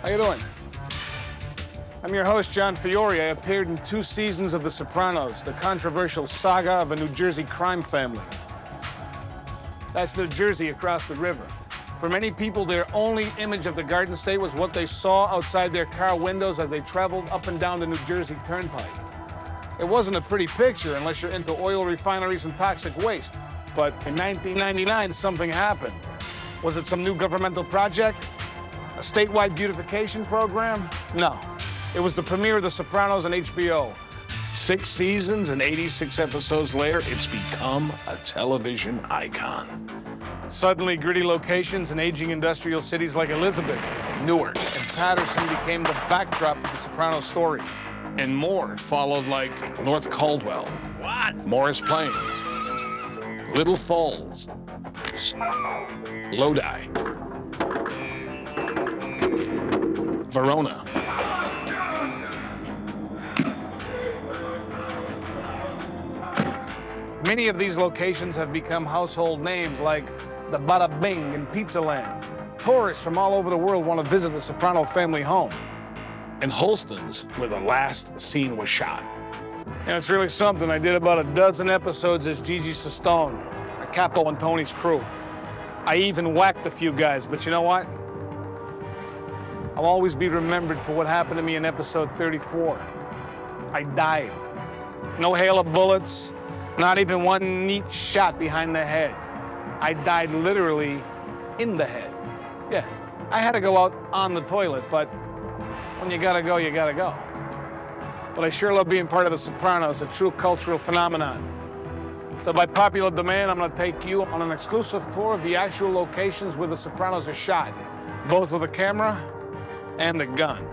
How you doing? I'm your host, John Fiore. I appeared in 2 seasons of The Sopranos, the controversial saga of a New Jersey crime family. That's New Jersey across the river. For many people, their only image of the Garden State was what they saw outside their car windows as they traveled up and down the New Jersey Turnpike. It wasn't a pretty picture unless you're into oil refineries and toxic waste. But in 1999, something happened. Was it some new governmental project? A statewide beautification program? No. It was the premiere of The Sopranos on HBO. 6 seasons and 86 episodes later, it's become a television icon. Suddenly, gritty locations in aging industrial cities like Elizabeth, Newark, and Patterson became the backdrop of the Sopranos story. And more followed, like North Caldwell, Morris Plains, Little Falls, Lodi, Verona. Many of these locations have become household names like the Bada Bing in Pizza Land. Tourists from all over the world want to visit the Soprano family home. And Holston's, where the last scene was shot. And it's really something. I did about 12 episodes as Gigi Sestone, a Capo and Tony's crew. I even whacked a few guys, but you know what? I'll always be remembered for what happened to me in episode 34. I died. No hail of bullets, not even one neat shot behind the head. I died literally in the head. Yeah, I had to go out on the toilet, but when you gotta go, you gotta go. But I sure love being part of The Sopranos, a true cultural phenomenon. So by popular demand, I'm gonna take you on an exclusive tour of the actual locations where The Sopranos are shot, both with a camera and a gun.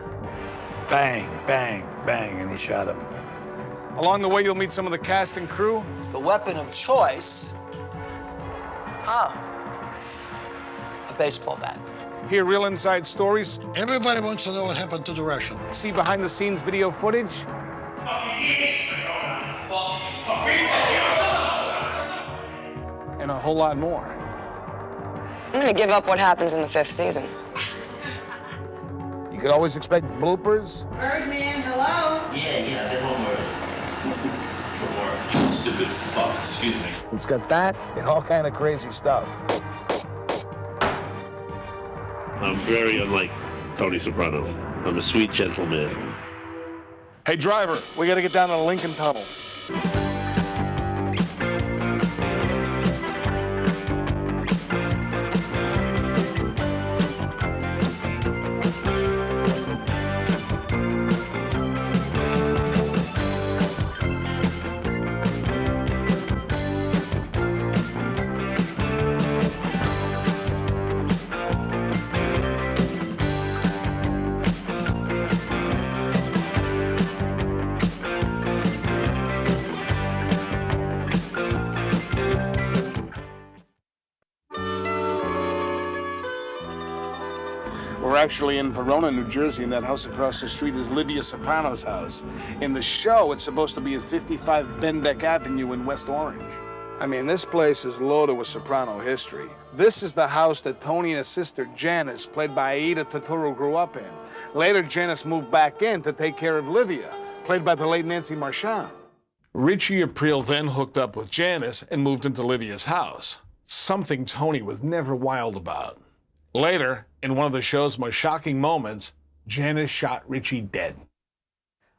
Bang, bang, bang, and he shot him. Along the way, you'll meet some of the cast and crew. The weapon of choice? A baseball bat. Hear real inside stories. Everybody wants to know what happened to the Russian. See behind-the-scenes video footage. And a whole lot more. I'm gonna give up what happens in the 5th season. You could always expect bloopers. Birdman, hello? Yeah, get one more. For more stupid fuck, excuse me. It's got that and all kind of crazy stuff. I'm very unlike Tony Soprano. I'm a sweet gentleman. Hey, driver, we gotta get down to the Lincoln Tunnel. We're actually in Verona, New Jersey, and that house across the street is Lydia Soprano's house. In the show, it's supposed to be at 55 Benbeck Avenue in West Orange. I mean, this place is loaded with Soprano history. This is the house that Tony and his sister Janice, played by Aida Turturro, grew up in. Later, Janice moved back in to take care of Livia, played by the late Nancy Marchand. Richie Aprile then hooked up with Janice and moved into Livia's house, something Tony was never wild about. Later, in one of the show's most shocking moments, Janice shot Richie dead.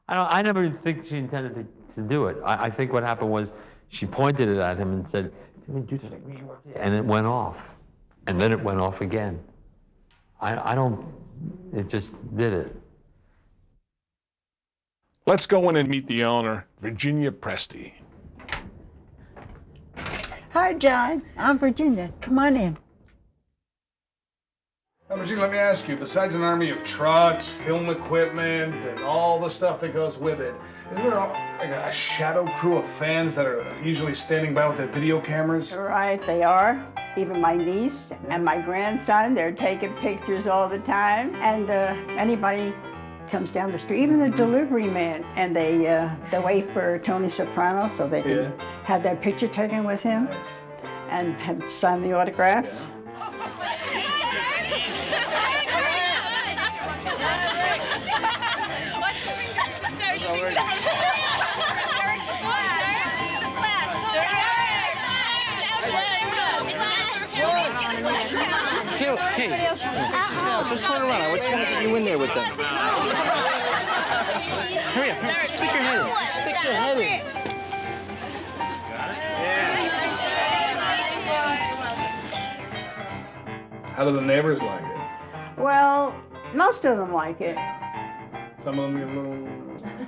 I never think she intended to do it. I think what happened was she pointed it at him and said, and it went off. And then it went off again. It just did it. Let's go in and meet the owner, Virginia Presti. Hi, John. I'm Virginia. Come on in. Now, Virginia, let me ask you, besides an army of trucks, film equipment, and all the stuff that goes with it, isn't there like a shadow crew of fans that are usually standing by with their video cameras? Right, they are. Even my niece and my grandson, they're taking pictures all the time. And anybody comes down the street, even the delivery man, and they wait for Tony Soprano so they can have their picture taken with him. Nice. And have sign the autographs. Yeah. Hey, just turn around. I want you to get you in there with them. Hurry up, stick your head in. Stick your head in. How do the neighbors like it? Well, most of them like it. Some of them get a little...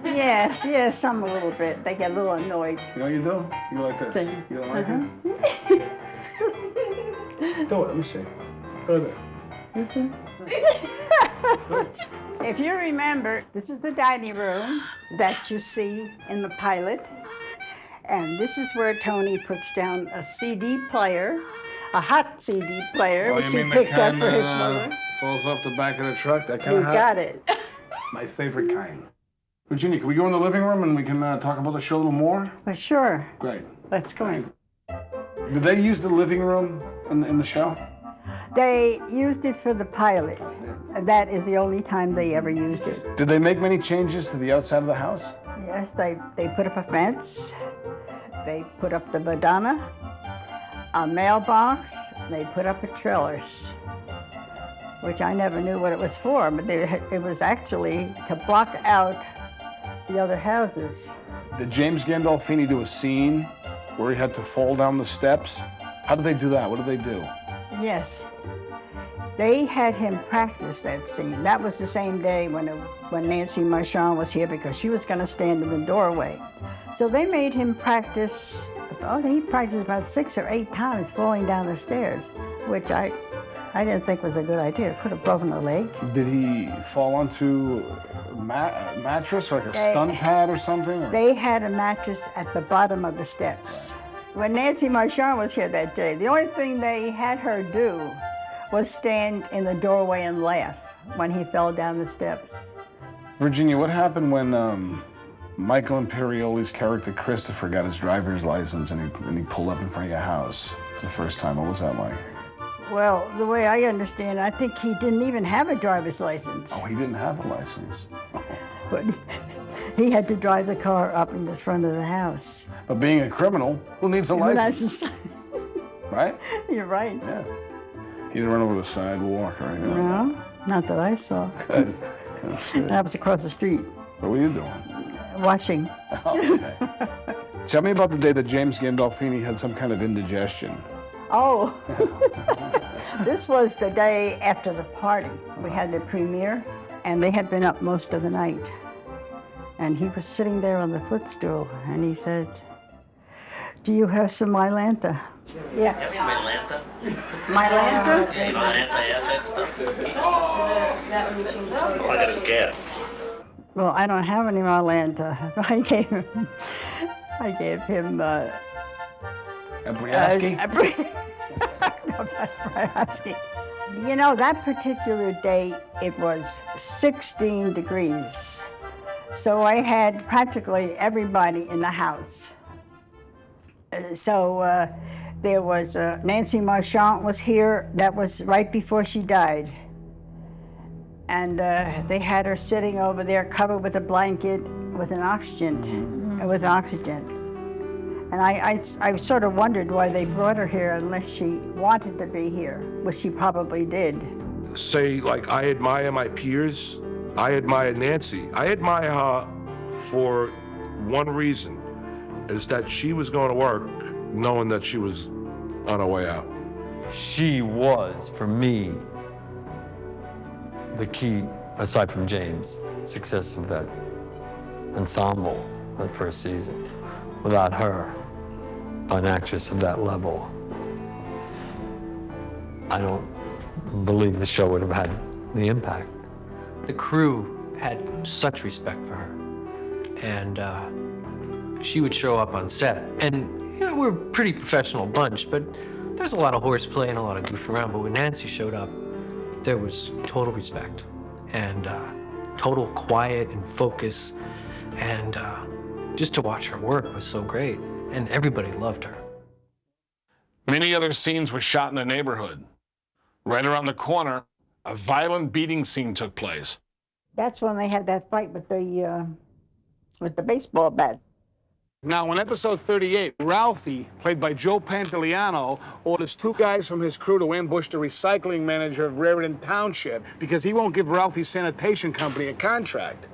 Yes, some a little bit. They get a little annoyed. You know what you do? You go like this. You don't like it? Do it, let me see. Go there. If you remember, this is the dining room that you see in the pilot. And this is where Tony puts down a CD player, a hot CD player, which he picked up for his mother. Falls off the back of the truck, that kind You of hot? got it. My favorite kind. Virginia, can we go in the living room and we can talk about the show a little more? Well, sure. Great. Let's go in. Did they use the living room in the show? They used it for the pilot. That is the only time they ever used it. Did they make many changes to the outside of the house? Yes, they put up a fence. They put up the Madonna, a mailbox. They put up a trellis, which I never knew what it was for, but it was actually to block out the other houses. Did James Gandolfini do a scene where he had to fall down the steps? How did they do that? What did they do? Yes. They had him practice that scene. That was the same day when Nancy Marchand was here because she was going to stand in the doorway. So they made him practice. He practiced about 6 or 8 times falling down the stairs, which I didn't think was a good idea. Could have broken a leg. Did he fall onto a mattress or like a stunt pad or something? Or? They had a mattress at the bottom of the steps. When Nancy Marchand was here that day, the only thing they had her do was stand in the doorway and laugh when he fell down the steps. Virginia, what happened when Michael Imperioli's character Christopher got his driver's license and he pulled up in front of your house for the first time? What was that like? Well, the way I understand, I think he didn't even have a driver's license. Oh, he didn't have a license. But he had to drive the car up in the front of the house. But being a criminal, who needs a license? Right? You're right. Yeah. He didn't run over the sidewalk or anything like No, not that I saw. that. That was across the street, What were you doing? watching. Oh, okay. Tell me about the day that James Gandolfini had some kind of indigestion. Oh, this was the day after the party. We had the premiere, and they had been up most of the night. And he was sitting there on the footstool, and he said, "Do you have some Mylanta?" Yeah. Mylanta? Mylanta? Anti-acid stuff? Oh, I got a scare. Well, I don't have any Mylanta. I gave him A Briansky? You know, that particular day, it was 16 degrees. So I had practically everybody in the house. There was Nancy Marchand was here. That was right before she died. And they had her sitting over there covered with a blanket with an oxygen. And I sort of wondered why they brought her here unless she wanted to be here, which she probably did. Say, like, I admire my peers. I admire Nancy. I admire her for one reason, is that she was going to work knowing that she was on her way out. She was, for me, the key, aside from James, success of that ensemble, that first season. Without her, an actress of that level, I don't believe the show would have had the impact. The crew had such respect for her, and she would show up on set. And you know, we're a pretty professional bunch, but there's a lot of horseplay and a lot of goof around. But when Nancy showed up, there was total respect and total quiet and focus, and just to watch her work was so great, and everybody loved her. Many other scenes were shot in the neighborhood. Right around the corner, a violent beating scene took place. That's when they had that fight with the baseball bat. Now, in episode 38, Ralphie, played by Joe Pantoliano, orders two guys from his crew to ambush the recycling manager of Raritan Township because he won't give Ralphie's sanitation company a contract.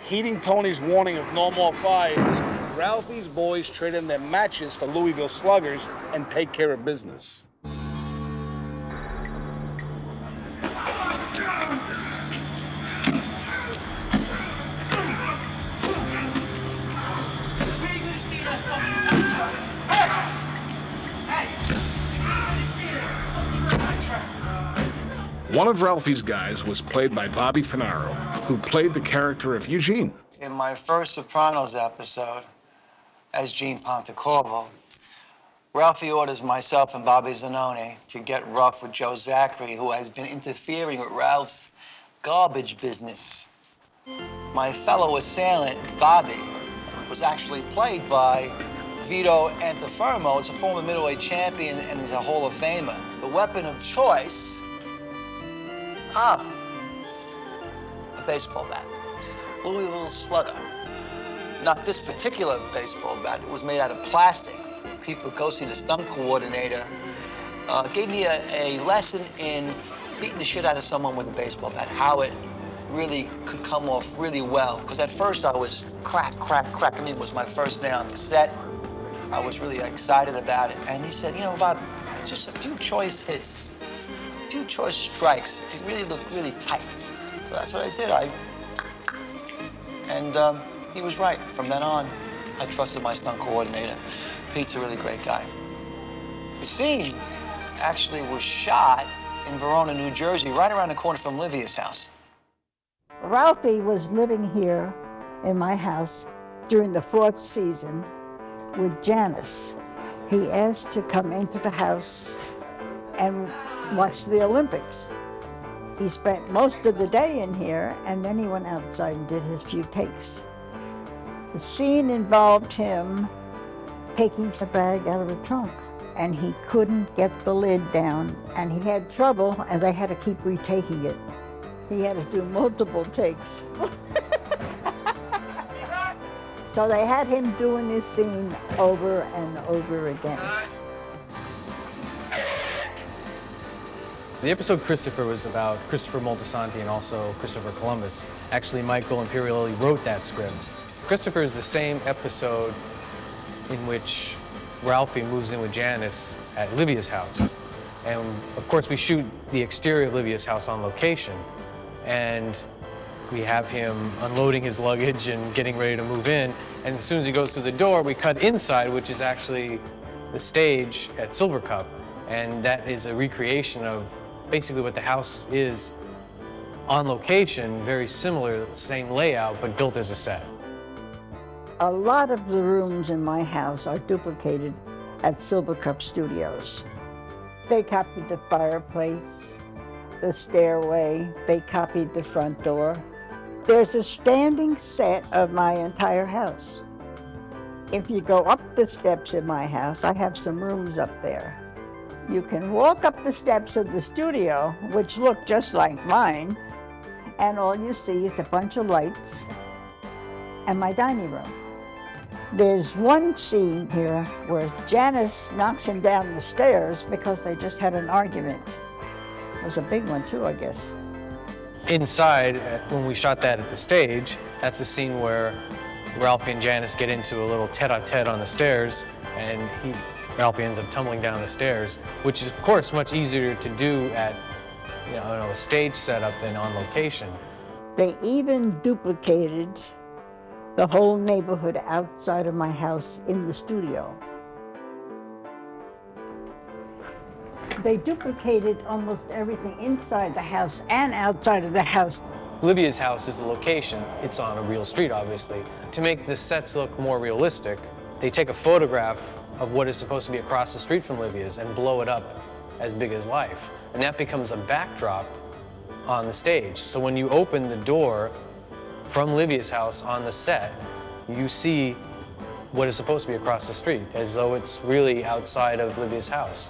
Heeding Tony's warning of no more fires, Ralphie's boys trade in their matches for Louisville sluggers and take care of business. One of Ralphie's guys was played by Bobby Finaro, who played the character of Eugene. In my first Sopranos episode, as Gene Pontecorvo, Ralphie orders myself and Bobby Zanoni to get rough with Joe Zachary, who has been interfering with Ralph's garbage business. My fellow assailant, Bobby, was actually played by Vito Antifermo. It's a former middleweight champion and is a Hall of Famer. The weapon of choice, a baseball bat. Louisville Slugger. Not this particular baseball bat. It was made out of plastic. Pete Picosi, the stunt coordinator, gave me a lesson in beating the shit out of someone with a baseball bat, how it really could come off really well. Because at first I was crack. I mean, it was my first day on the set. I was really excited about it. And he said, you know, Bob, just a few choice hits, a few choice strikes, it really looked really tight. So that's what I did. And he was right. From then on, I trusted my stunt coordinator. Pete's a really great guy. The scene actually was shot in Verona, New Jersey, right around the corner from Livia's house. Ralphie was living here in my house during the 4th season with Janice. He asked to come into the house and watch the Olympics. He spent most of the day in here, and then he went outside and did his few takes. The scene involved him taking the bag out of the trunk, and he couldn't get the lid down, and he had trouble, and they had to keep retaking it. He had to do multiple takes. So they had him doing this scene over and over again. The episode Christopher was about Christopher Moltisanti and also Christopher Columbus. Actually, Michael Imperioli wrote that script. Christopher is the same episode in which Ralphie moves in with Janice at Livia's house. And of course, we shoot the exterior of Livia's house on location. And we have him unloading his luggage and getting ready to move in. And as soon as he goes through the door, we cut inside, which is actually the stage at Silver Cup. And that is a recreation of basically what the house is on location, very similar, same layout, but built as a set. A lot of the rooms in my house are duplicated at Silver Cup Studios. They copied the fireplace, the stairway, they copied the front door. There's a standing set of my entire house. If you go up the steps in my house, I have some rooms up there. You can walk up the steps of the studio, which look just like mine, and all you see is a bunch of lights and my dining room. There's one scene here where Janice knocks him down the stairs because they just had an argument. It was a big one too, I guess. Inside, when we shot that at the stage, that's a scene where Ralphie and Janice get into a little tete-a-tete on the stairs, and Ralphie ends up tumbling down the stairs, which is, of course, much easier to do at a stage setup than on location. They even duplicated the whole neighborhood outside of my house in the studio. They duplicated almost everything inside the house and outside of the house. Livia's house is the location. It's on a real street, obviously. To make the sets look more realistic, they take a photograph of what is supposed to be across the street from Livia's and blow it up as big as life. And that becomes a backdrop on the stage. So when you open the door from Livia's house on the set, you see what is supposed to be across the street, as though it's really outside of Livia's house.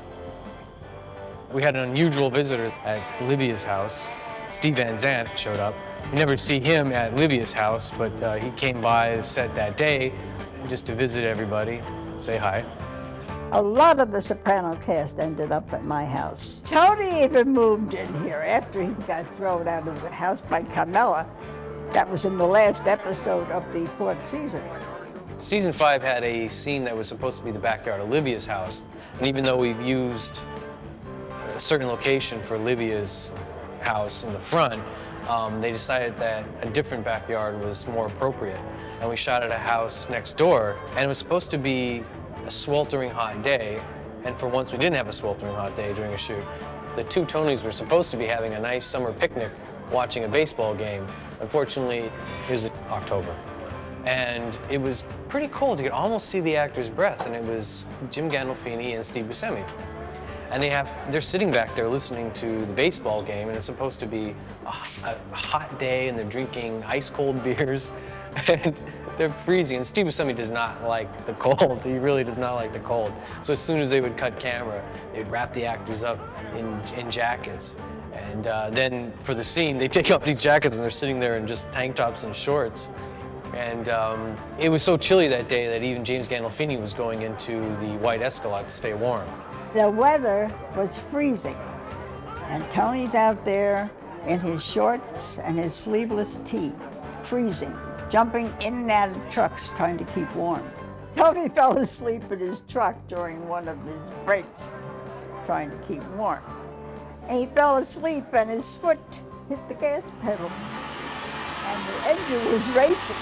We had an unusual visitor at Livia's house. Steve Van Zandt showed up. You never see him at Livia's house, but he came by the set that day. just to visit everybody, say hi. A lot of the Soprano cast ended up at my house. Tony even moved in here after he got thrown out of the house by Carmela. That was in the last episode of the 4th season. Season 5 had a scene that was supposed to be the backyard of Livia's house. And even though we've used a certain location for Livia's house in the front, they decided that a different backyard was more appropriate. And we shot at a house next door, and it was supposed to be a sweltering hot day. And for once, we didn't have a sweltering hot day during a shoot. The two Tonys were supposed to be having a nice summer picnic watching a baseball game. Unfortunately, it was October. And it was pretty cold. You could almost see the actor's breath, and it was Jim Gandolfini and Steve Buscemi. And they're sitting back there listening to the baseball game, and it's supposed to be a hot day, and they're drinking ice-cold beers, and they're freezing. And Steve Buscemi does not like the cold. He really does not like the cold. So as soon as they would cut camera, they'd wrap the actors up in jackets. And then for the scene, they take off these jackets, and they're sitting there in just tank tops and shorts. And it was so chilly that day that even James Gandolfini was going into the white Escalade to stay warm. The weather was freezing, and Tony's out there in his shorts and his sleeveless tee, freezing, jumping in and out of trucks trying to keep warm. Tony fell asleep in his truck during one of his breaks, trying to keep warm. And he fell asleep and his foot hit the gas pedal, and the engine was racing,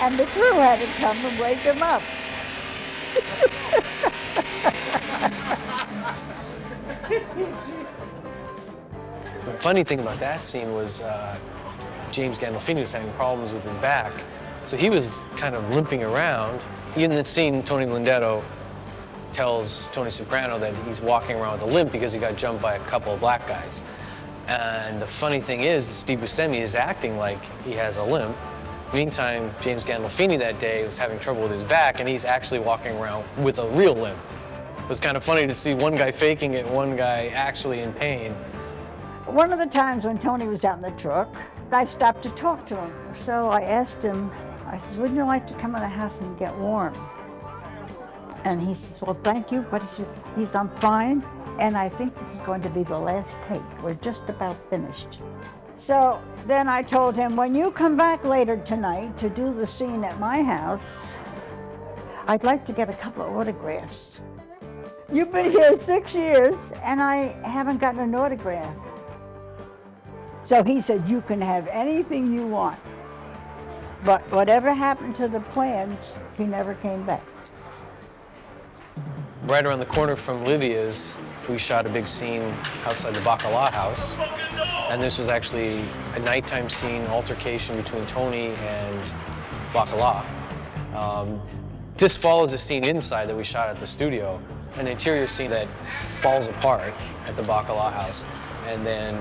and the crew had to come and wake him up. The funny thing about that scene was James Gandolfini was having problems with his back, so he was kind of limping around. In the scene, Tony Lindetto tells Tony Soprano that he's walking around with a limp because he got jumped by a couple of black guys. And the funny thing is, Steve Buscemi is acting like he has a limp. Meantime, James Gandolfini that day was having trouble with his back, and he's actually walking around with a real limp. It was kind of funny to see one guy faking it, one guy actually in pain. One of the times when Tony was out in the truck, I stopped to talk to him. So I asked him, I said, wouldn't you like to come in the house and get warm? And he says, well, thank you, but I'm fine, and I think this is going to be the last take. We're just about finished. So then I told him, when you come back later tonight to do the scene at my house, I'd like to get a couple of autographs. You've been here 6 years, and I haven't gotten an autograph. So he said, you can have anything you want. But whatever happened to the plans, he never came back. Right around the corner from Livia's, we shot a big scene outside the Bacala house. And this was actually a nighttime scene, altercation between Tony and Bacala. This follows a scene inside that we shot at the studio, an interior scene that falls apart at the Bacala house. And then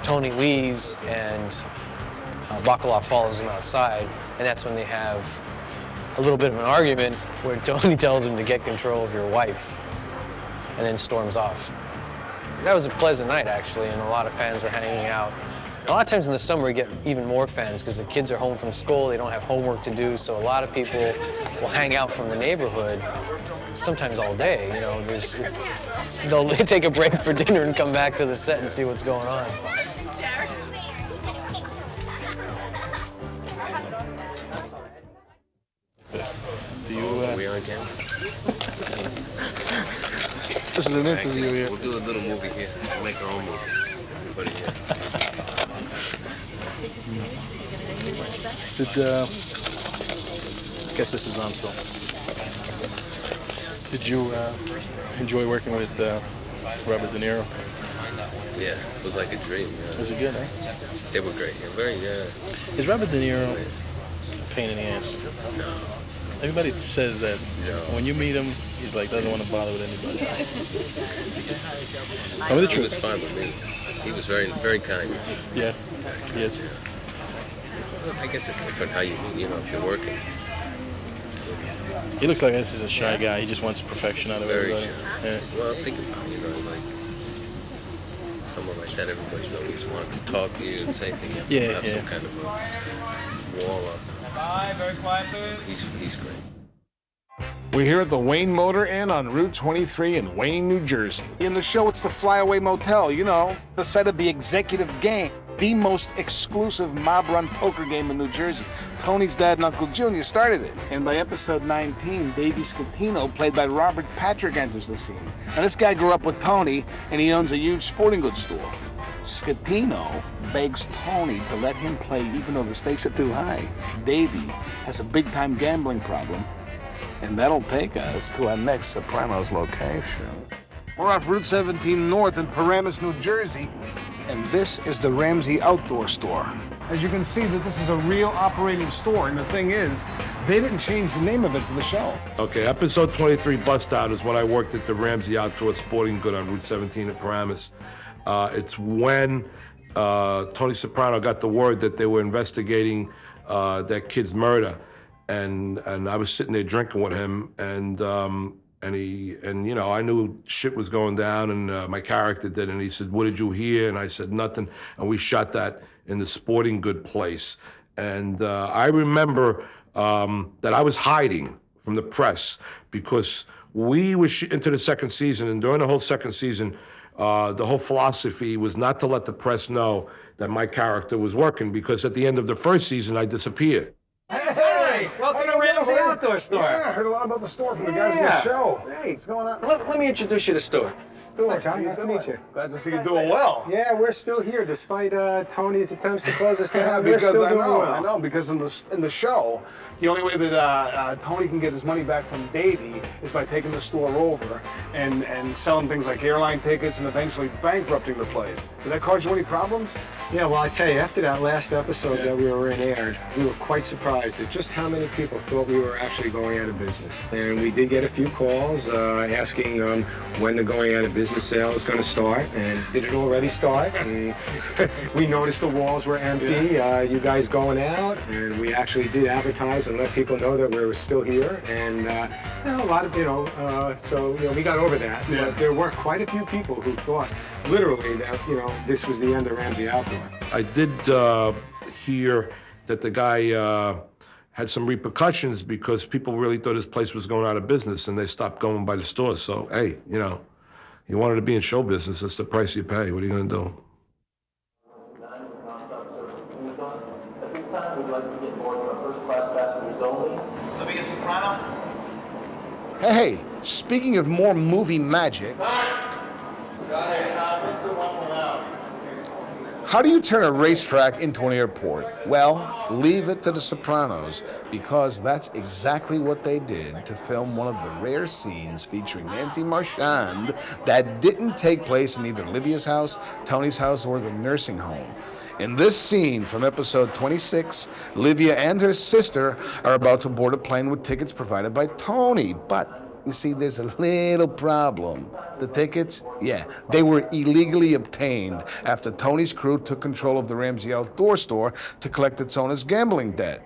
Tony leaves and Bacala follows him outside, and that's when they have a little bit of an argument where Tony tells him to get control of your wife and then storms off. That was a pleasant night, actually, and a lot of fans were hanging out. A lot of times in the summer, we get even more fans because the kids are home from school, they don't have homework to do, so a lot of people will hang out from the neighborhood, sometimes all day. You know, they'll take a break for dinner and come back to the set and see what's going on. Are we on camera? This is an interview here. We'll do a little movie here. We'll make our own movie. Put it here. I guess this is on still. Did you enjoy working with Robert De Niro? Yeah, it was like a dream. Yeah. Was it good, eh? They were great. Yeah, very, yeah. Is Robert De Niro a pain in the ass? No. Everybody says that when you meet him, he's like doesn't want to bother with anybody. Tell me the truth. He was fine with me. He was very, very kind. Yeah, he is. Well, I guess it's different how you meet, you know, if you're working. He looks like this is a shy guy. He just wants perfection out of everybody. Yeah. Well, think about it, you know, like someone like that, everybody's always wanting to talk to you and say things. You have to have some kind of a wall up. Bye, very quietly. He's great. We're here at the Wayne Motor Inn on Route 23 in Wayne, New Jersey. In the show, it's the Flyaway Motel, you know, the site of the Executive Game, the most exclusive mob-run poker game in New Jersey. Tony's dad and Uncle Junior started it. And by episode 19, Davey Scatino, played by Robert Patrick, enters the scene. Now, this guy grew up with Tony, and he owns a huge sporting goods store. Scatino begs Tony to let him play even though the stakes are too high. Davey has a big-time gambling problem, and that'll take us to our next Sopranos location. We're off Route 17 North in Paramus, New Jersey, and this is the Ramsey Outdoor Store. As you can see, that this is a real operating store, and the thing is, they didn't change the name of it for the show. Okay, episode 23, Bust Out, is when I worked at the Ramsey Outdoor Sporting Good on Route 17 in Paramus. It's when Tony Soprano got the word that they were investigating that kid's murder. And I was sitting there drinking with him, and you know, I knew shit was going down, and my character did, and he said, "What did you hear?" And I said, "Nothing." And we shot that in the sporting good place. And I remember that I was hiding from the press because we were into the second season, and during the whole second season, the whole philosophy was not to let the press know that my character was working, because at the end of the first season, I disappeared. Hey, welcome to Ramsey Outdoor Store. Yeah, I heard a lot about the store from the guys in the show. Hey, what's going on? Let me introduce you to Stuart. Stuart, John, nice to meet you. Glad to see you doing well. Yeah, we're still here despite Tony's attempts to close us down. We're Because still doing well. I know, because in the show, the only way that Tony can get his money back from Davey is by taking the store over and selling things like airline tickets and eventually bankrupting the place. Did that cause you any problems? Yeah, well, I tell you, after that last episode that we were in aired, we were quite surprised at just how many people thought we were actually going out of business. And we did get a few calls asking when the going out of business sale is going to start, and did it already start? And we noticed the walls were empty, you guys going out, and we actually did advertise and let people know that we were still here. And you know, a lot of, so we got over that. Yeah. But there were quite a few people who thought literally that, this was the end of Ramsey Outdoor. I did hear that the guy had some repercussions because people really thought his place was going out of business, and they stopped going by the store. So, hey, you wanted to be in show business, that's the price you pay. What are you going to do? At this time, we'd like to get board for first-class passengers only. Living a Soprano? Hey, speaking of more movie magic, how do you turn a racetrack into an airport? Well, leave it to the Sopranos, because that's exactly what they did to film one of the rare scenes featuring Nancy Marchand that didn't take place in either Livia's house, Tony's house, or the nursing home. In this scene from episode 26, Livia and her sister are about to board a plane with tickets provided by Tony, but you see, there's a little problem. The tickets, they were illegally obtained after Tony's crew took control of the Ramsey Outdoor Store to collect its owner's gambling debt.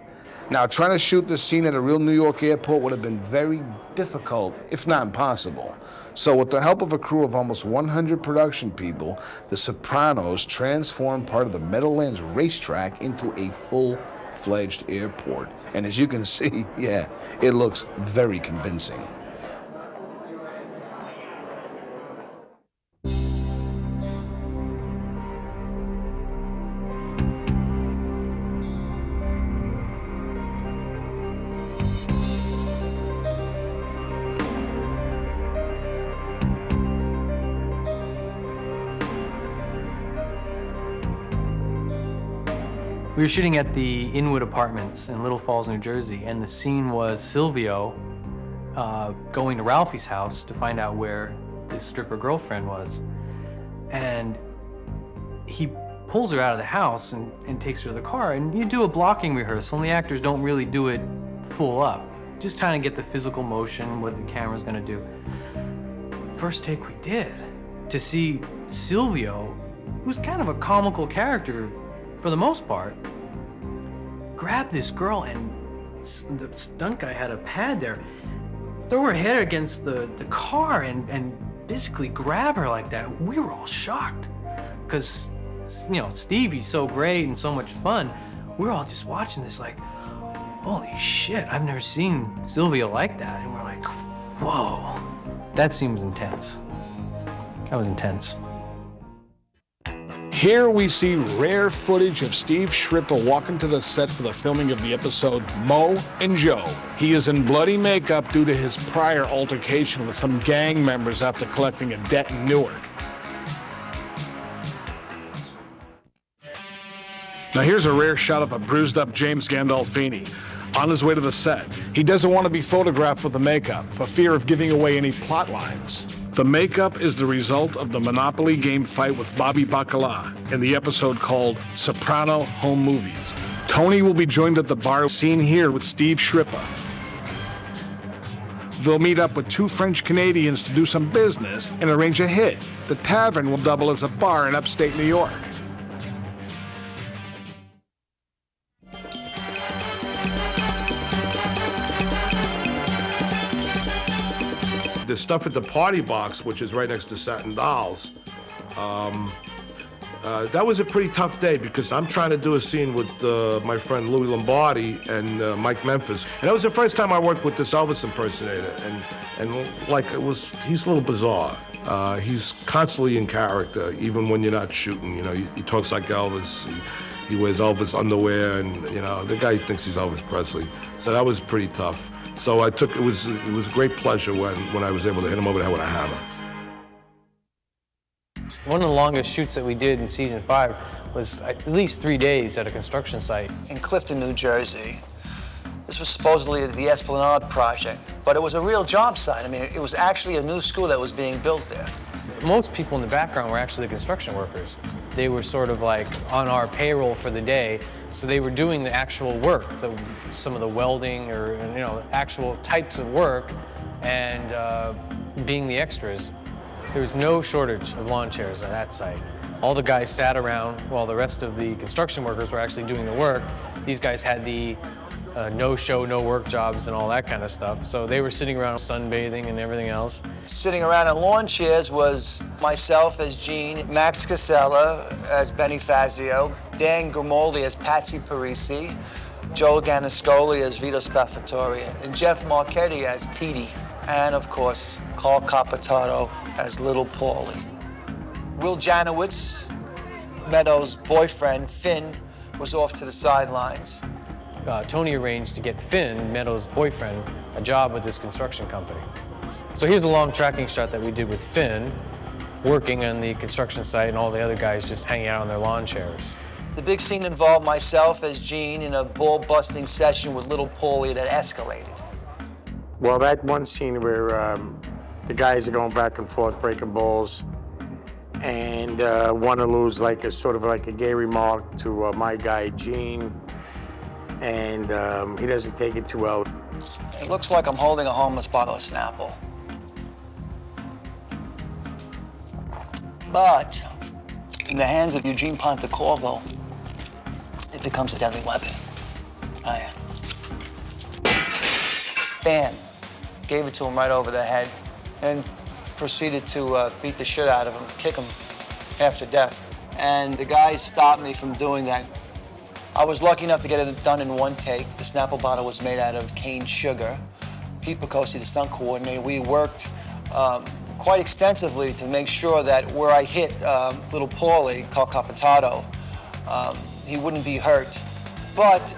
Now, trying to shoot this scene at a real New York airport would have been very difficult, if not impossible. So with the help of a crew of almost 100 production people, the Sopranos transformed part of the Meadowlands racetrack into a full-fledged airport. And as you can see, it looks very convincing. We were shooting at the Inwood Apartments in Little Falls, New Jersey, and the scene was Silvio going to Ralphie's house to find out where his stripper girlfriend was. And he pulls her out of the house and takes her to the car, and you do a blocking rehearsal, and the actors don't really do it full up. Just trying to get the physical motion, what the camera's gonna do. First take we did, to see Silvio, who's kind of a comical character for the most part, grab this girl, and the stunt guy had a pad there, throw her head against the car and basically grab her like that. We were all shocked because, Stevie's so great and so much fun. We're all just watching this like, holy shit, I've never seen Sylvia like that. And we're like, whoa, that seems intense. That was intense. Here we see rare footage of Steve Schrippel walking to the set for the filming of the episode Mo and Joe. He is in bloody makeup due to his prior altercation with some gang members after collecting a debt in Newark. Now here's a rare shot of a bruised up James Gandolfini on his way to the set. He doesn't want to be photographed with the makeup for fear of giving away any plot lines. The makeup is the result of the Monopoly game fight with Bobby Bacala in the episode called Soprano Home Movies. Tony will be joined at the bar seen here with Steve Schrippel. They'll meet up with two French Canadians to do some business and arrange a hit. The tavern will double as a bar in upstate New York. The stuff at the Party Box, which is right next to Satin Dolls, that was a pretty tough day because I'm trying to do a scene with my friend Louis Lombardi and Mike Memphis. And that was the first time I worked with this Elvis impersonator. And like, he's a little bizarre. He's constantly in character, even when you're not shooting. You know, he talks like Elvis. He wears Elvis underwear, and you know, the guy thinks he's Elvis Presley. So that was pretty tough. So it was a great pleasure when I was able to hit him over the head with a hammer. One of the longest shoots that we did in season 5 was at least 3 days at a construction site. In Clifton, New Jersey. This was supposedly the Esplanade project, but it was a real job site. I mean, it was actually a new school that was being built there. Most people in the background were actually the construction workers. They were sort of like on our payroll for the day, so they were doing the actual work, some of the welding or, you know, actual types of work, and being the extras. There was no shortage of lawn chairs at that site. All the guys sat around while the rest of the construction workers were actually doing the work. These guys had the no show, no work jobs and all that kind of stuff. So they were sitting around sunbathing and everything else. Sitting around in lawn chairs was myself as Gene, Max Casella as Benny Fazio, Dan Grimaldi as Patsy Parisi, Joe Ganascoli as Vito Spaffatori, and Jeff Marchetti as Petey, and of course, Carl Capitato as Little Paulie. Will Janowitz, Meadows' boyfriend, Finn, was off to the sidelines. Tony arranged to get Finn, Meadows' boyfriend, a job with this construction company. So here's a long tracking shot that we did with Finn, working on the construction site, and all the other guys just hanging out on their lawn chairs. The big scene involved myself as Gene in a ball-busting session with Little Paulie that escalated. Well, that one scene where the guys are going back and forth breaking balls, and one of Lou's like a sort of like a gay remark to my guy Gene, and he doesn't take it too well. It looks like I'm holding a harmless bottle of Snapple. But in the hands of Eugene Pontecorvo, it becomes a deadly weapon. Oh, yeah. Bam. Gave it to him right over the head, and proceeded to beat the shit out of him, kick him after death. And the guys stopped me from doing that. I was lucky enough to get it done in one take. The Snapple bottle was made out of cane sugar. Pete Picosi, the stunt coordinator, we worked quite extensively to make sure that where I hit Little Paulie, Carl Capitato, he wouldn't be hurt. But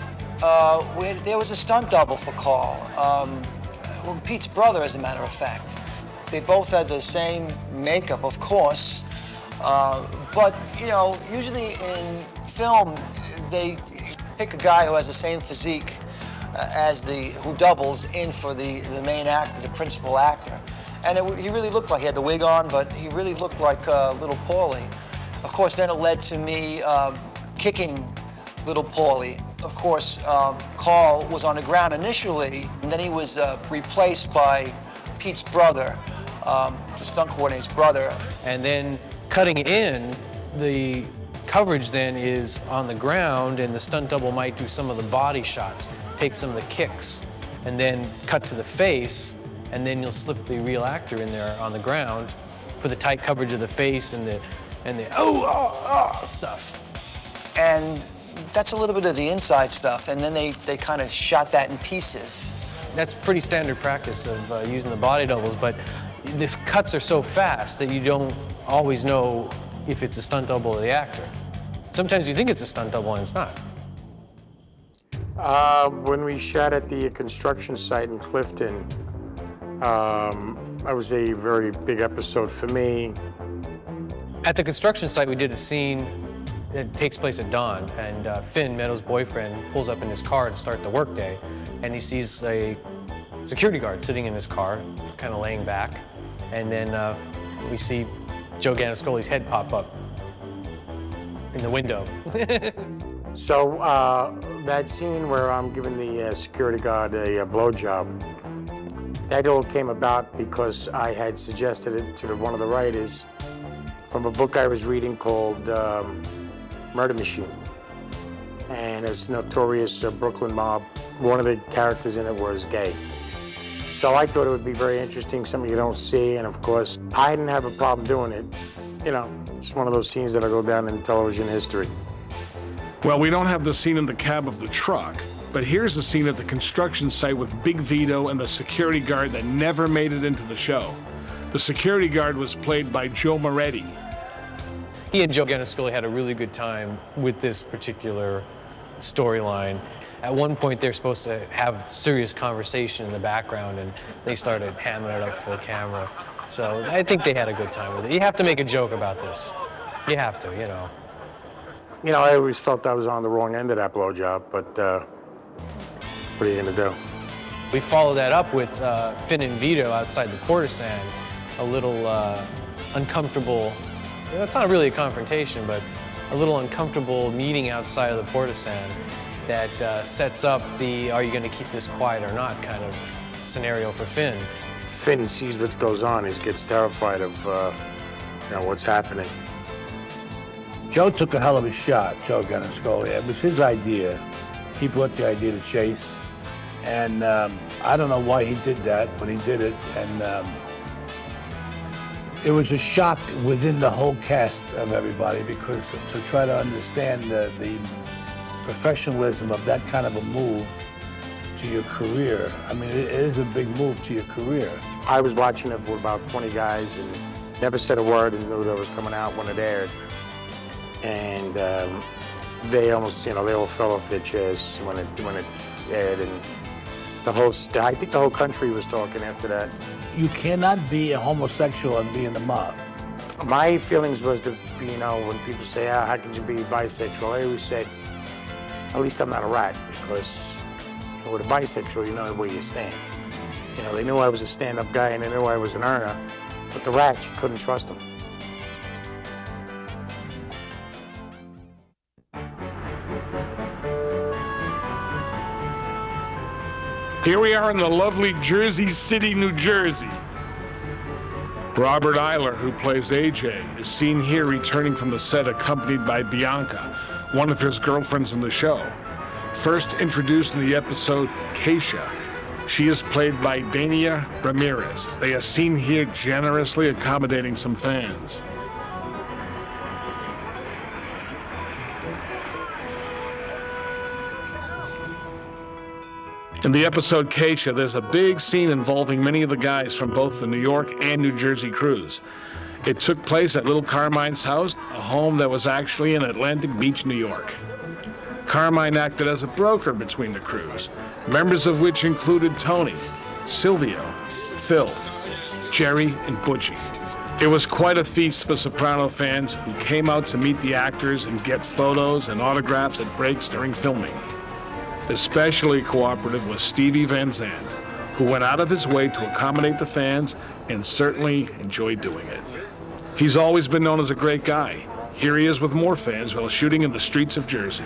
there was a stunt double for Carl. Well, Pete's brother, as a matter of fact. They both had the same makeup, of course, but, you know, usually in film, they pick a guy who has the same physique who doubles in for the main actor, the principal actor. And he really looked like he had the wig on, but he really looked like Little Paulie. Of course, then it led to me kicking Little Paulie. Of course, Carl was on the ground initially, and then he was replaced by Pete's brother, the stunt coordinator's brother. And then cutting in, the coverage then is on the ground, and the stunt double might do some of the body shots, take some of the kicks, and then cut to the face, and then you'll slip the real actor in there on the ground for the tight coverage of the face and the stuff. And that's a little bit of the inside stuff, and then they kind of shot that in pieces. That's pretty standard practice of using the body doubles, but the cuts are so fast that you don't always know if it's a stunt double or the actor. Sometimes you think it's a stunt double and it's not. When we shot at the construction site in Clifton, that was a very big episode for me. At the construction site, we did a scene that takes place at dawn, and Finn, Meadow's boyfriend, pulls up in his car to start the workday, and he sees a security guard sitting in his car, kind of laying back, and then we see Joe Ganascoli's head pop up in the window. So that scene where I'm giving the security guard a blowjob, that all came about because I had suggested it to one of the writers from a book I was reading called Murder Machine. And it's a notorious Brooklyn mob. One of the characters in it was gay. So I thought it would be very interesting, something you don't see, and of course, I didn't have a problem doing it. You know, it's one of those scenes that'll go down in television history. Well, we don't have the scene in the cab of the truck, but here's the scene at the construction site with Big Vito and the security guard that never made it into the show. The security guard was played by Joe Moretti. He and Joe Ganascoli had a really good time with this particular storyline. At one point, they're supposed to have serious conversation in the background, and they started hamming it up for the camera. So I think they had a good time with it. You have to make a joke about this. You have to, you know. You know, I always felt I was on the wrong end of that blowjob, but what are you gonna do? We followed that up with Finn and Vito outside the Portisand, a little uncomfortable, you know, it's not really a confrontation, but a little uncomfortable meeting outside of the Portisand that sets up the are you gonna keep this quiet or not kind of scenario for Finn. Finn sees what goes on, he gets terrified of you know, what's happening. Joe took a hell of a shot, Joe Ganascoli. It was his idea. He brought the idea to Chase. And I don't know why he did that, but he did it. And it was a shock within the whole cast of everybody, because to try to understand the professionalism of that kind of a move to your career, I mean, it is a big move to your career. I was watching it with about 20 guys and never said a word and knew that was coming out when it aired. And they almost, you know, they all fell off their chairs when it aired, and I think the whole country was talking after that. You cannot be a homosexual and be in the mob. My feelings was to, you know, when people say, how could you be bisexual? I always said, at least I'm not a rat, because you know, with a bisexual, you know where you stand. You know, they knew I was a stand-up guy and they knew I was an earner, but the rat, you couldn't trust them. Here we are in the lovely Jersey City, New Jersey. Robert Eiler, who plays AJ, is seen here returning from the set accompanied by Bianca, one of his girlfriends in the show. First introduced in the episode, Keisha. She is played by Dania Ramirez. They are seen here generously accommodating some fans. In the episode Keisha, there's a big scene involving many of the guys from both the New York and New Jersey crews. It took place at Little Carmine's house, a home that was actually in Atlantic Beach, New York. Carmine acted as a broker between the crews, members of which included Tony, Silvio, Phil, Jerry, and Butchie. It was quite a feast for Soprano fans who came out to meet the actors and get photos and autographs at breaks during filming. Especially cooperative was Stevie Van Zandt, who went out of his way to accommodate the fans and certainly enjoyed doing it. He's always been known as a great guy. Here he is with more fans while shooting in the streets of Jersey.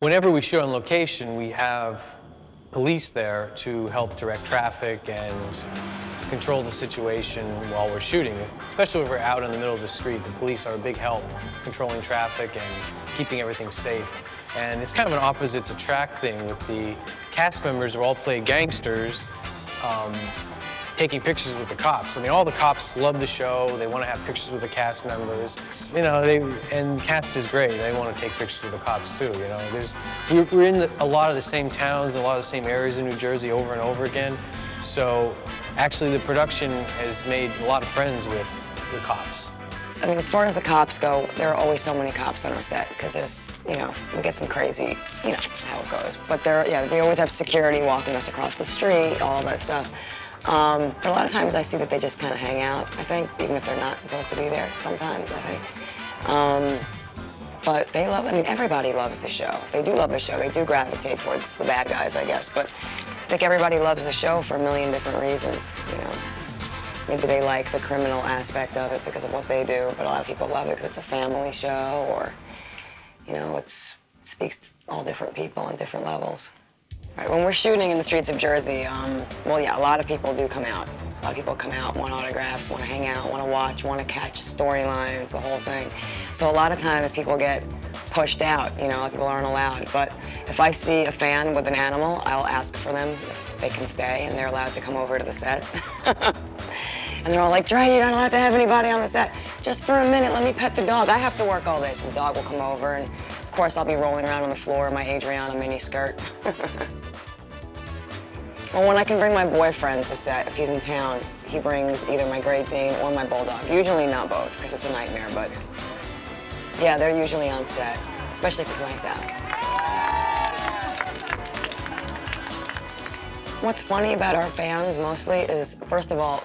Whenever we shoot on location, we have police there to help direct traffic and control the situation while we're shooting. Especially if we're out in the middle of the street, the police are a big help controlling traffic and keeping everything safe. And it's kind of an opposites attract thing with the cast members who all play gangsters taking pictures with the cops. I mean, all the cops love the show. They want to have pictures with the cast members. You know, and the cast is great. They want to take pictures with the cops too, you know. We're in a lot of the same towns, a lot of the same areas in New Jersey over and over again. So actually the production has made a lot of friends with the cops. I mean, as far as the cops go, there are always so many cops on our set because there's, you know, we get some crazy, you know, how it goes. But we always have security walking us across the street, all that stuff. But a lot of times I see that they just kind of hang out, I think, even if they're not supposed to be there sometimes, I think. But they love, I mean, everybody loves the show. They do love the show. They do gravitate towards the bad guys, I guess. But I think everybody loves the show for a million different reasons, you know. Maybe they like the criminal aspect of it because of what they do, but a lot of people love it because it's a family show or, you know, it speaks to all different people on different levels. Right, when we're shooting in the streets of Jersey, well, yeah, a lot of people do come out. A lot of people come out, want autographs, want to hang out, want to watch, want to catch storylines, the whole thing. So a lot of times people get pushed out, you know, people aren't allowed. But if I see a fan with an animal, I'll ask for them if they can stay and they're allowed to come over to the set. And they're all like, Dre, you're not allowed to have anybody on the set. Just for a minute, let me pet the dog. I have to work all day. So the dog will come over, and of course I'll be rolling around on the floor in my Adriana mini skirt. Well, when I can bring my boyfriend to set, if he's in town, he brings either my Great Dane or my Bulldog. Usually not both, because it's a nightmare, but yeah, they're usually on set, especially if it's nice out. What's funny about our fans mostly is, first of all,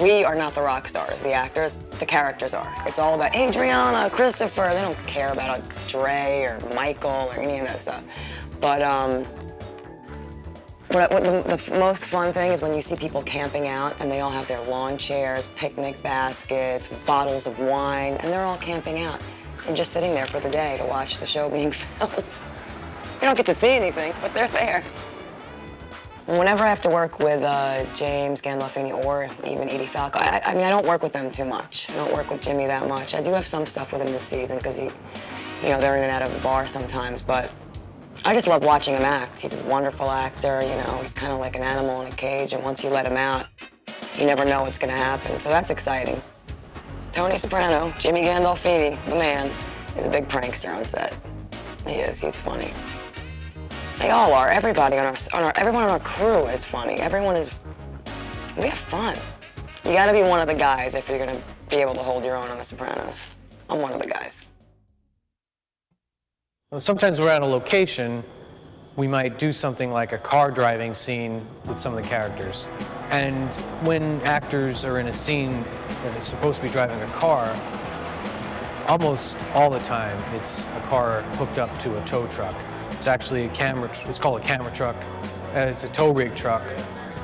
we are not the rock stars, the actors, the characters are. It's all about Adriana, Christopher. They don't care about Dre or Michael or any of that stuff. But the most fun thing is when you see people camping out and they all have their lawn chairs, picnic baskets, bottles of wine, and they're all camping out and just sitting there for the day to watch the show being filmed. They don't get to see anything, but they're there. Whenever I have to work with James Gandolfini or even Edie Falco, I mean, I don't work with them too much. I don't work with Jimmy that much. I do have some stuff with him this season because you know, they're in and out of the bar sometimes, but I just love watching him act. He's a wonderful actor, you know, he's kind of like an animal in a cage, and once you let him out, you never know what's gonna happen, so that's exciting. Tony Soprano, Jimmy Gandolfini, the man, is a big prankster on set. He is, he's funny. They all are. Everybody everyone on our crew is funny. We have fun. You gotta be one of the guys if you're gonna be able to hold your own on The Sopranos. I'm one of the guys. Well, sometimes we're at a location, we might do something like a car driving scene with some of the characters. And when actors are in a scene that is supposed to be driving a car, almost all the time it's a car hooked up to a tow truck. It's actually it's called a camera truck. It's a tow rig truck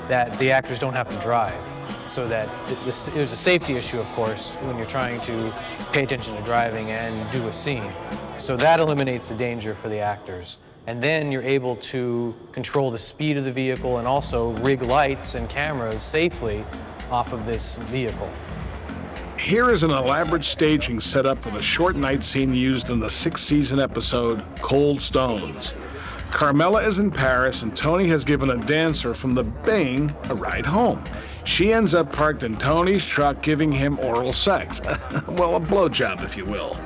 that the actors don't have to drive. So that there's a safety issue, of course, when you're trying to pay attention to driving and do a scene. So that eliminates the danger for the actors. And then you're able to control the speed of the vehicle and also rig lights and cameras safely off of this vehicle. Here is an elaborate staging set up for the short night scene used in the 6th-season episode, Cold Stones. Carmela is in Paris, and Tony has given a dancer from the Bing a ride home. She ends up parked in Tony's truck giving him oral sex. Well, a blowjob, if you will.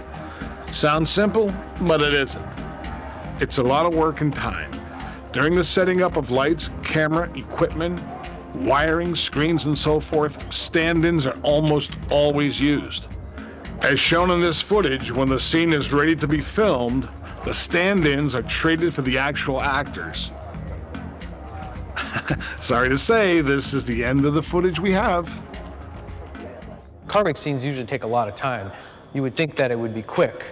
Sounds simple, but it isn't. It's a lot of work and time. During the setting up of lights, camera, equipment, wiring, screens, and so forth, stand-ins are almost always used. As shown in this footage, when the scene is ready to be filmed, the stand-ins are traded for the actual actors. Sorry to say, this is the end of the footage we have. Car rig scenes usually take a lot of time. You would think that it would be quick,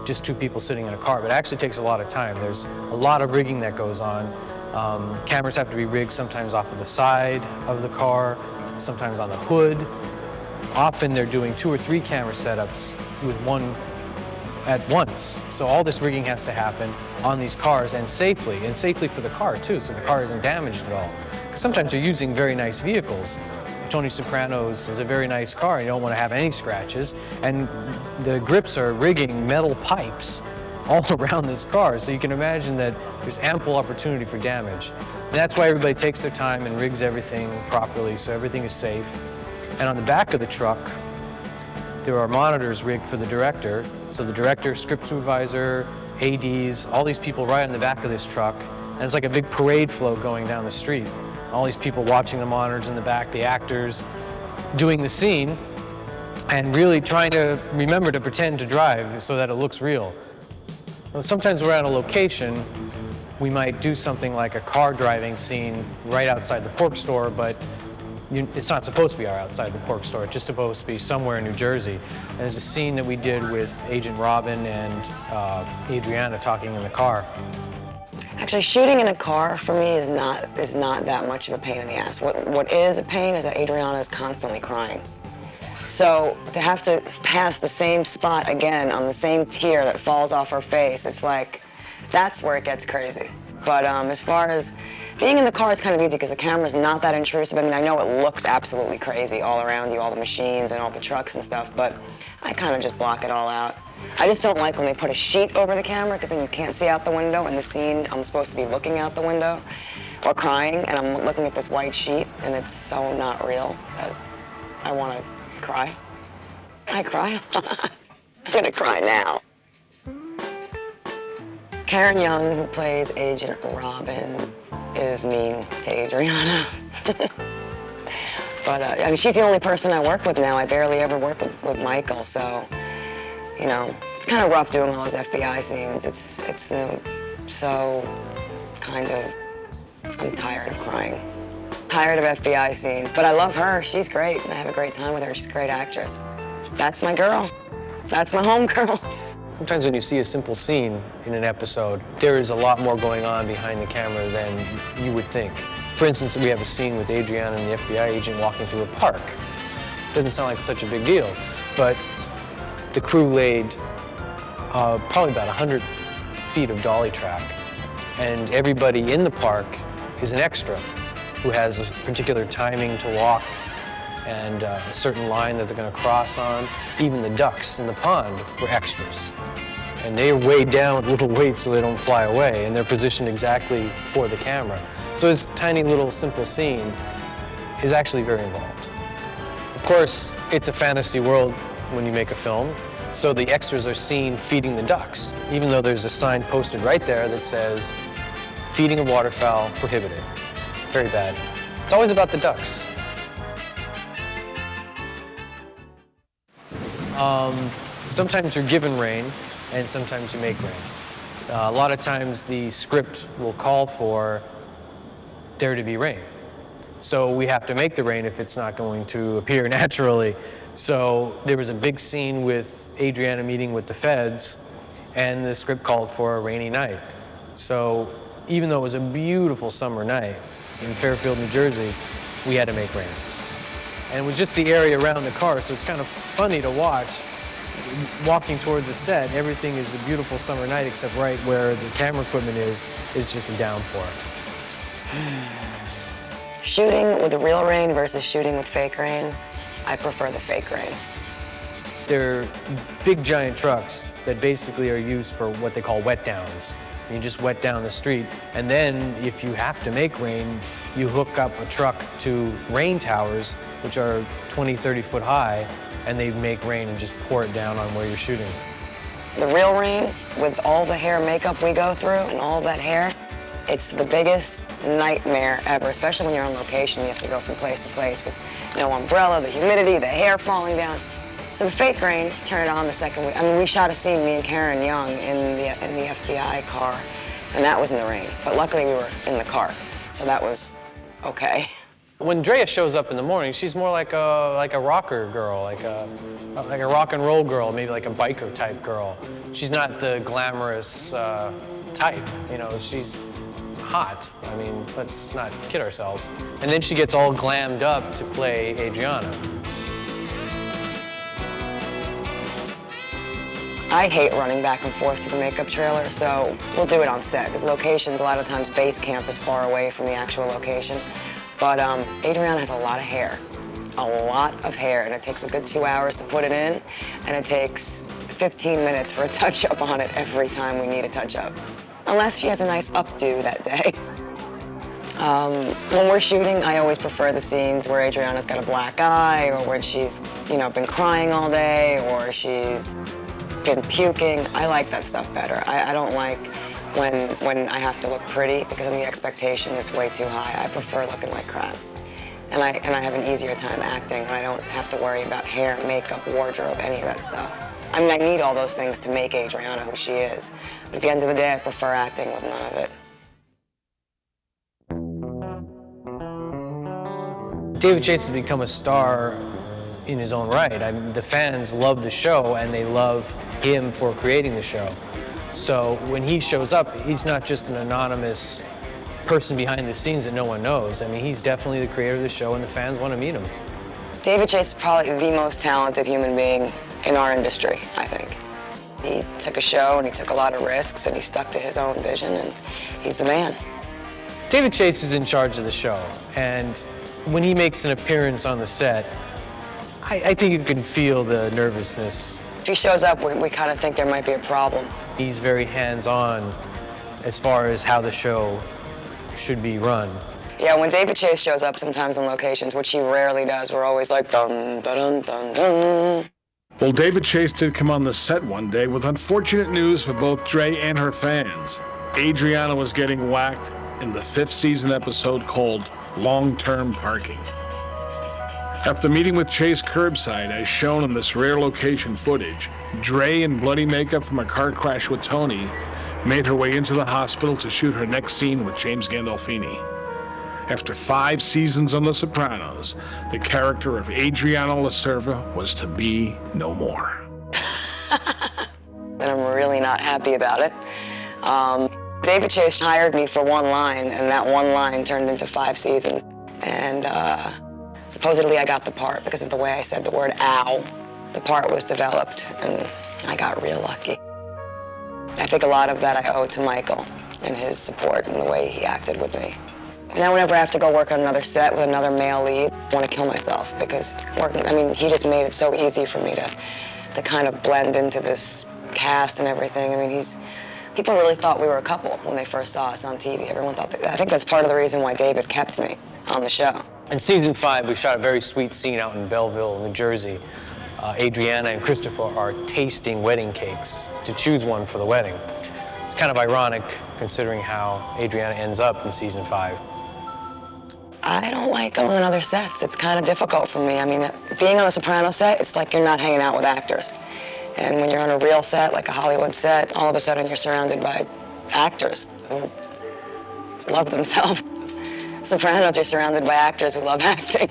just two people sitting in a car, but it actually takes a lot of time. There's a lot of rigging that goes on. Cameras have to be rigged sometimes off of the side of the car, sometimes on the hood. Often they're doing 2 or 3 camera setups with one at once. So all this rigging has to happen on these cars and safely for the car too, so the car isn't damaged at all. Sometimes you're using very nice vehicles. Tony Sopranos is a very nice car, you don't want to have any scratches, and the grips are rigging metal pipes all around this car, so you can imagine that there's ample opportunity for damage. And that's why everybody takes their time and rigs everything properly so everything is safe. And on the back of the truck, there are monitors rigged for the director. So the director, script supervisor, ADs, all these people right on the back of this truck. And it's like a big parade float going down the street. All these people watching the monitors in the back, the actors doing the scene, and really trying to remember to pretend to drive so that it looks real. Well, sometimes we're at a location, we might do something like a car driving scene right outside the pork store, but it's not supposed to be outside the pork store, it's just supposed to be somewhere in New Jersey. And there's a scene that we did with Agent Robin and Adriana talking in the car. Actually, shooting in a car for me is not that much of a pain in the ass. What is a pain is that Adriana is constantly crying. So to have to pass the same spot again on the same tear that falls off her face, it's like, that's where it gets crazy. But as far as being in the car is kind of easy because the camera's not that intrusive. I mean, I know it looks absolutely crazy all around you, all the machines and all the trucks and stuff, but I kind of just block it all out. I just don't like when they put a sheet over the camera because then you can't see out the window. In the scene, I'm supposed to be looking out the window or crying, and I'm looking at this white sheet, and it's so not real that I want to cry. I cry a lot. I'm gonna cry now. Karen Young, who plays Agent Robin, is mean to Adriana. But I mean, she's the only person I work with now. I barely ever work with Michael, so, you know, it's kind of rough doing all those FBI scenes. It's so kind of, I'm tired of crying. Tired of FBI scenes, but I love her. She's great. I have a great time with her. She's a great actress. That's my girl. That's my home girl. Sometimes when you see a simple scene in an episode, there is a lot more going on behind the camera than you would think. For instance, we have a scene with Adriana and the FBI agent walking through a park. Doesn't sound like such a big deal, but the crew laid probably about 100 feet of dolly track, and everybody in the park is an extra who has a particular timing to walk and a certain line that they're going to cross on. Even the ducks in the pond were extras. And they are weighed down with little weights so they don't fly away, and they're positioned exactly for the camera. So this tiny little simple scene is actually very involved. Of course, it's a fantasy world when you make a film, so the extras are seen feeding the ducks, even though there's a sign posted right there that says, "Feeding of waterfowl prohibited." Very bad. It's always about the ducks. Sometimes you're given rain, and sometimes you make rain. A lot of times the script will call for there to be rain. So we have to make the rain if it's not going to appear naturally. So there was a big scene with Adriana meeting with the feds, and the script called for a rainy night. So even though it was a beautiful summer night in Fairfield, New Jersey, we had to make rain. And it was just the area around the car, so it's kind of funny to watch. Walking towards the set, everything is a beautiful summer night, except right where the camera equipment is just a downpour. Shooting with the real rain versus shooting with fake rain, I prefer the fake rain. They're big giant trucks that basically are used for what they call wet downs. You just wet down the street, and then if you have to make rain, you hook up a truck to rain towers, which are 20, 30 foot high, and they make rain and just pour it down on where you're shooting. The real rain, with all the hair makeup we go through and all that hair, it's the biggest nightmare ever, especially when you're on location. You have to go from place to place with no umbrella, the humidity, the hair falling down. So the fake rain, turn it on the second week. I mean, we shot a scene, me and Karen Young, in the FBI car, and that was in the rain. But luckily we were in the car, so that was okay. When Drea shows up in the morning, she's more like a rocker girl, like a rock and roll girl, maybe like a biker type girl. She's not the glamorous type, you know, she's hot. I mean, let's not kid ourselves. And then she gets all glammed up to play Adriana. I hate running back and forth to the makeup trailer, so we'll do it on set, because locations, a lot of times base camp is far away from the actual location. But Adriana has a lot of hair. A lot of hair, and it takes a good 2 hours to put it in, and it takes 15 minutes for a touch-up on it every time we need a touch-up. Unless she has a nice updo that day. When we're shooting, I always prefer the scenes where Adriana's got a black eye, or when she's, been crying all day, or she's been puking. I like that stuff better. I don't like when I have to look pretty, because then the expectation is way too high. I prefer looking like crap. And I have an easier time acting when I don't have to worry about hair, makeup, wardrobe, any of that stuff. I mean, I need all those things to make Adriana who she is. But at the end of the day, I prefer acting with none of it. David Chase has become a star in his own right. I mean, the fans love the show, and they love him for creating the show. So when he shows up, he's not just an anonymous person behind the scenes that no one knows. I mean, he's definitely the creator of the show, and the fans want to meet him. David Chase is probably the most talented human being in our industry, I think. He took a show, and he took a lot of risks, and he stuck to his own vision, and he's the man. David Chase is in charge of the show, and when he makes an appearance on the set, I think you can feel the nervousness. If he shows up, we kind of think there might be a problem. He's very hands-on as far as how the show should be run. Yeah, when David Chase shows up sometimes in locations, which he rarely does, we're always like, dun, dun, dun, dun. Well, David Chase did come on the set one day with unfortunate news for both Dre and her fans. Adriana was getting whacked in the 5th season episode called Long-Term Parking. After meeting with Chase curbside, as shown in this rare location footage, Dre, in bloody makeup from a car crash with Tony, made her way into the hospital to shoot her next scene with James Gandolfini. After 5 seasons on The Sopranos, the character of Adriana Lacerva was to be no more. And I'm really not happy about it. David Chase hired me for one line, and that one line turned into 5 seasons. And supposedly I got the part because of the way I said the word ow. The part was developed, and I got real lucky. I think a lot of that I owe to Michael and his support and the way he acted with me. And now whenever I have to go work on another set with another male lead, I want to kill myself because he just made it so easy for me to kind of blend into this cast and everything. I mean, people really thought we were a couple when they first saw us on TV. Everyone thought that. I think that's part of the reason why David kept me on the show. In season 5, we shot a very sweet scene out in Belleville, New Jersey. Adriana and Christopher are tasting wedding cakes to choose one for the wedding. It's kind of ironic considering how Adriana ends up in season 5. I don't like going on other sets. It's kind of difficult for me. I mean, being on a Sopranos set, it's like you're not hanging out with actors. And when you're on a real set, like a Hollywood set, all of a sudden you're surrounded by actors who just love themselves. Sopranos, you're surrounded by actors who love acting,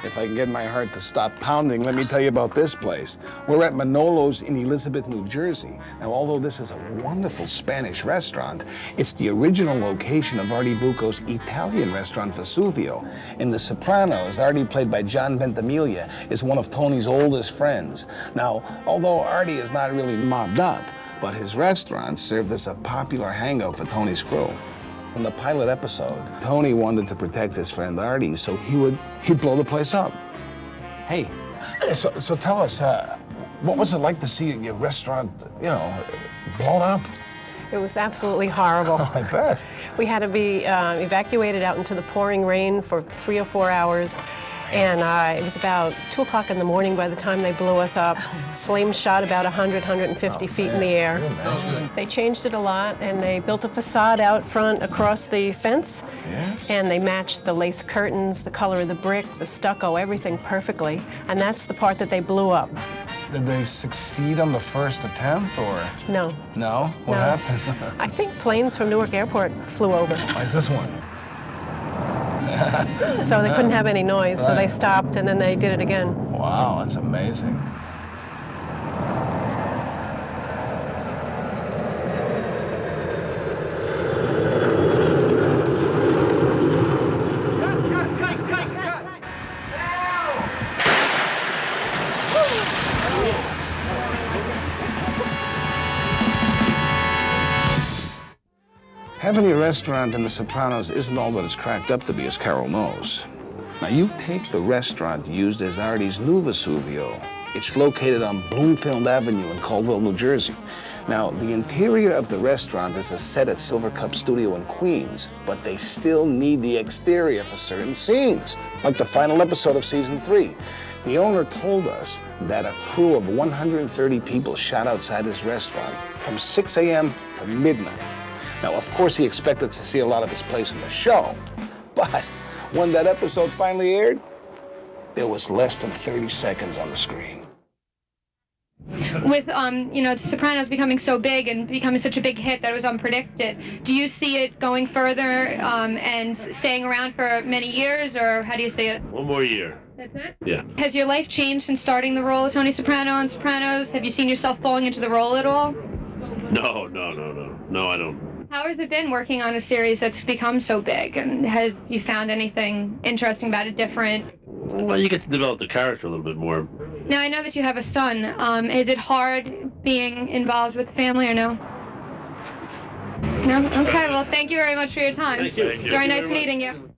If I can get my heart to stop pounding, let me tell you about this place. We're at Manolo's in Elizabeth, New Jersey. Now, although this is a wonderful Spanish restaurant, it's the original location of Artie Bucco's Italian restaurant, Vesuvio. In The Sopranos, Artie, played by John Ventimiglia, is one of Tony's oldest friends. Now, although Artie is not really mobbed up, but his restaurant served as a popular hangout for Tony's crew. In the pilot episode, Tony wanted to protect his friend Artie, so he'd blow the place up. Hey, so tell us, what was it like to see your restaurant, blown up? It was absolutely horrible. I bet. We had to be evacuated out into the pouring rain for 3 or 4 hours. And it was about 2 o'clock in the morning by the time they blew us up. Flames shot about 150 feet in the air. They changed it a lot, and they built a facade out front across the fence. Yeah? And they matched the lace curtains, the color of the brick, the stucco, everything perfectly. And that's the part that they blew up. Did they succeed on the first attempt, or? No. No? What happened? I think planes from Newark Airport flew over. Like this one. So they couldn't have any noise, so they stopped, and then they did it again. Wow, that's amazing. Avenue restaurant in The Sopranos isn't all that it's cracked up to be, as Carol knows. Now, you take the restaurant used as Artie's new Vesuvio. It's located on Bloomfield Avenue in Caldwell, New Jersey. Now, the interior of the restaurant is a set at Silver Cup Studio in Queens, but they still need the exterior for certain scenes, like the final episode of season 3. The owner told us that a crew of 130 people shot outside his restaurant from 6 a.m. to midnight. Now, of course, he expected to see a lot of his place in the show, but when that episode finally aired, there was less than 30 seconds on the screen. With, The Sopranos becoming so big and becoming such a big hit that it was unpredicted, do you see it going further and staying around for many years, or how do you see it? One more year. That's it? Yeah. Has your life changed since starting the role of Tony Soprano on Sopranos? Have you seen yourself falling into the role at all? No, I don't. How has it been working on a series that's become so big, and have you found anything interesting about it, different? Well, you get to develop the character a little bit more. Now, I know that you have a son. Is it hard being involved with the family, or no? No? Okay, well, thank you very much for your time. Thank you. It's very nice meeting you.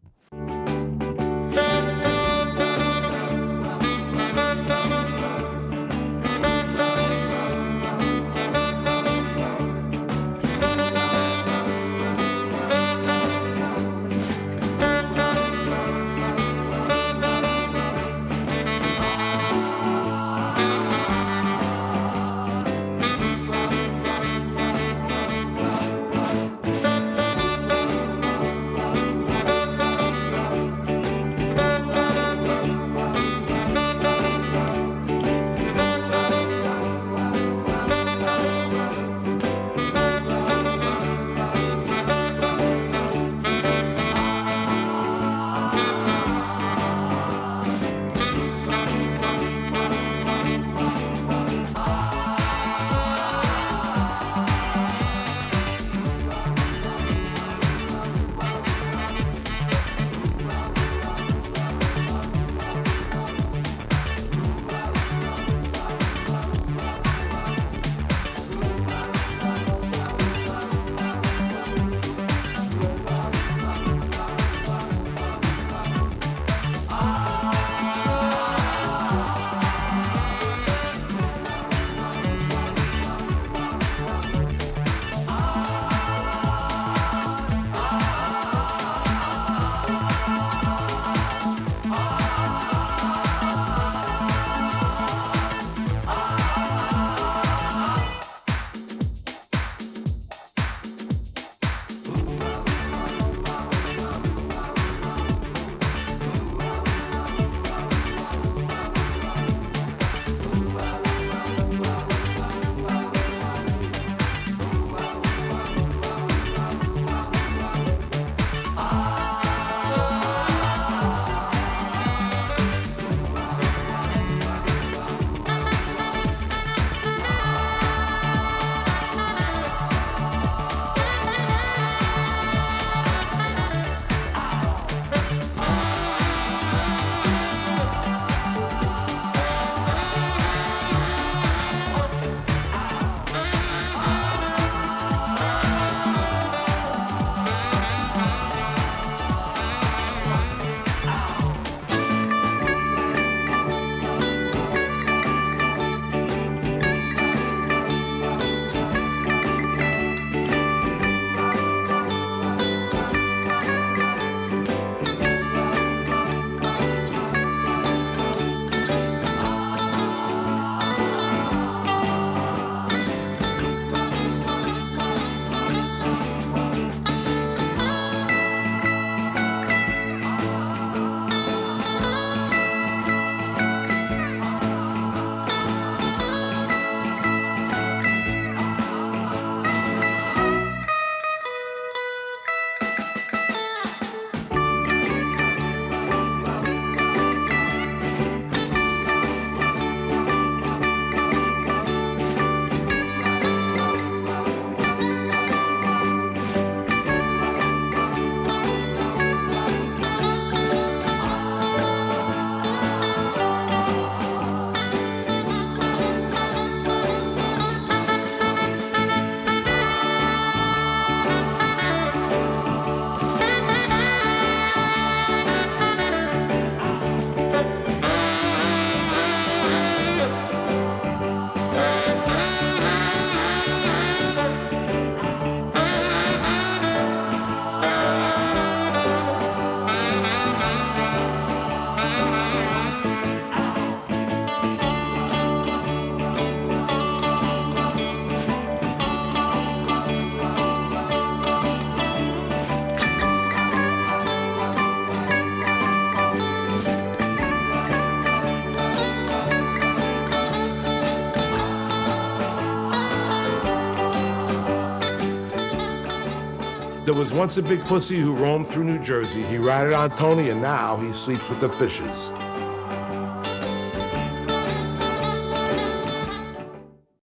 There was once a big pussy who roamed through New Jersey. He ratted on Tony, and now he sleeps with the fishes.